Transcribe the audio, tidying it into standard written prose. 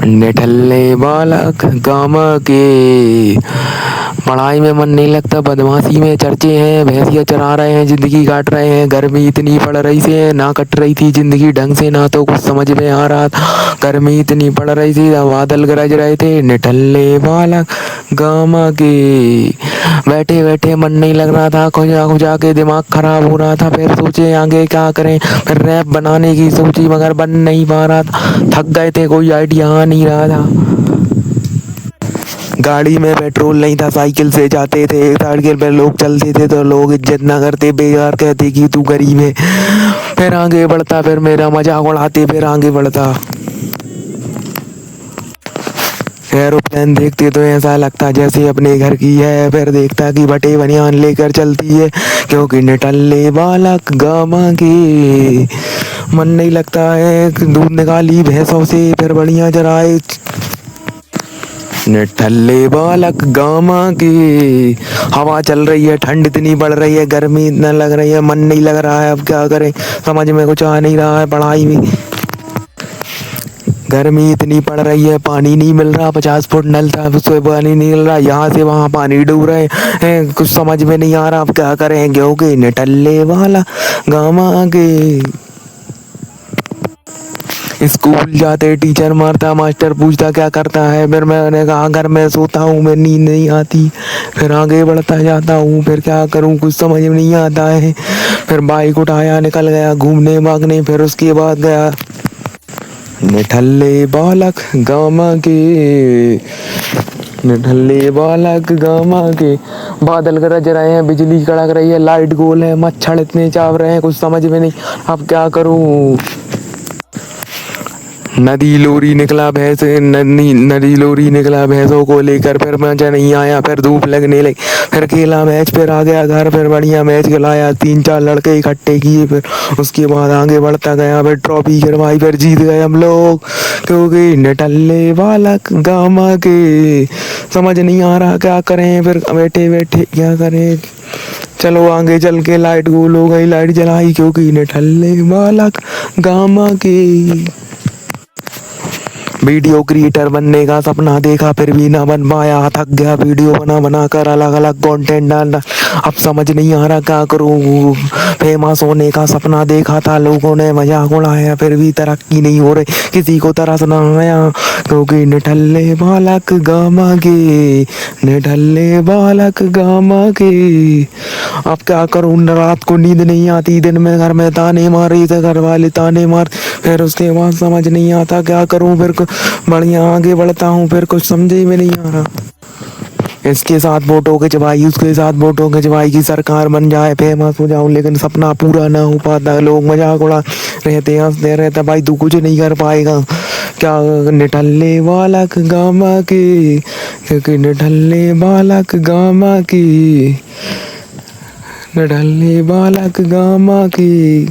निठल्ले बालक गामा के, पढ़ाई में मन नहीं लगता, बदमाशी में चर्चे हैं, भैंसिया चरा रहे हैं, जिंदगी काट रहे हैं, गर्मी इतनी पड़ रही से ना कट रही थी जिंदगी ढंग से, ना तो कुछ समझ में आ रहा था, गर्मी इतनी पड़ रही थी, बादल गरज रहे थे। निठल्ले बालक गामा के, बैठे बैठे मन नहीं लग रहा था, खुजा खुजा के दिमाग खराब हो रहा था, फिर सोचे आगे क्या करें, फिर रैप बनाने की सोची मगर बन नहीं पा रहा था, थक गए थे, कोई आइडिया आ नहीं रहा था। गाड़ी में पेट्रोल नहीं था, साइकिल से जाते थे, साइकिल पे लोग चलते थे तो लोग इज्जत ना करते, बेकार कहते कि तू गरीब है। फिर आगे बढ़ता, फिर मेरा मजाक उड़ाते, फिर आगे बढ़ता। एरोप्लेन देखते तो ऐसा लगता जैसे अपने घर की है, फिर देखता कि बटे बनियान लेकर चलती है, क्योंकि निठल्ले बालक गामा के, मन नहीं लगता है, दूध निकाली भैंसों से फिर बढ़िया चराए। निठल्ले बालक गामा की, हवा चल रही है, ठंड इतनी बढ़ रही है, गर्मी इतना लग रही है, मन नहीं लग रहा है, अब क्या करें, समझ में कुछ आ नहीं रहा है। पढ़ाई में गर्मी इतनी पड़ रही है, पानी नहीं मिल रहा, 50 फुट नल था उससे पानी नहीं मिल रहा, यहाँ से वहाँ पानी डूब रहे हैं, कुछ समझ में नहीं आ रहा, अब क्या करें, क्योंकि निठल्ले वाला गामा के। स्कूल जाते टीचर मारता, मास्टर पूछता क्या करता है, फिर मैंने कहा घर में सोता हूँ, मैं नींद नहीं आती, फिर आगे बढ़ता जाता हूँ, फिर क्या करूँ कुछ समझ में नहीं आता है। फिर बाइक उठाया, निकल गया घूमने भागने, फिर उसके बाद गया। निठल्ले बालक गामा के, निठल्ले बालक गामा के, बादल गरज रहे हैं, बिजली कड़क रही है, लाइट गोल है, मच्छर इतने चाव रहे हैं, कुछ समझ में नहीं, अब क्या करूँ। नदी लोरी निकला भैंस, नदी लोरी निकला भैंसों को लेकर, फिर मजा नहीं आया, फिर धूप लगने लगी, फिर खेला मैच, फिर आ गया घर, फिर बढ़िया मैच खिलाया, 3-4 लड़के इकट्ठे किए, फिर उसके बाद आगे बढ़ता गया, फिर ट्रॉफी करवाई, फिर जीत गए हम लोग, क्योंकि निठल्ले बालक गामा के। समझ नहीं आ रहा क्या करें, फिर बैठे बैठे क्या करें। चलो आगे चल के लाइट गोल हो गई, लाइट जलाई, क्योंकि निठल्ले बालक गामा के। वीडियो क्रिएटर बनने का सपना देखा, फिर भी ना बन पाया, थक गया वीडियो बना बना कर, अलग अलग कंटेंट डालना, अब समझ नहीं आ रहा क्या करूँ। फेमस होने का सपना देखा था, लोगों ने मजाक उड़ाया, फिर भी तरक्की नहीं हो रही, किसी को तरस ना आया, क्योंकि निठल्ले बालक गामा के, निठल्ले बालक गामा के। अब क्या करूँ, रात को नींद नहीं आती, दिन में घर में ताने मारे थे, घर वाले ताने मार, फिर उसके बाद समझ नहीं आता क्या करूँ, फिर बढ़िया आगे बढ़ता हूँ, फिर कुछ समझे में नहीं आ रहा। इसके साथ फोटो खिंचवाई, उसके साथ फोटो खिंचवाई कि सरकार बन जाए, फेमस हो जाऊं, लेकिन सपना पूरा ना हो पाता, लोग मजाक उड़ा रहते, हंसते रहते, भाई तू कुछ नहीं कर पाएगा क्या। निठल्ले बालक गामा के, क्योंकि निठल्ले बालक गामा की, निठल्ले बालक गामा की।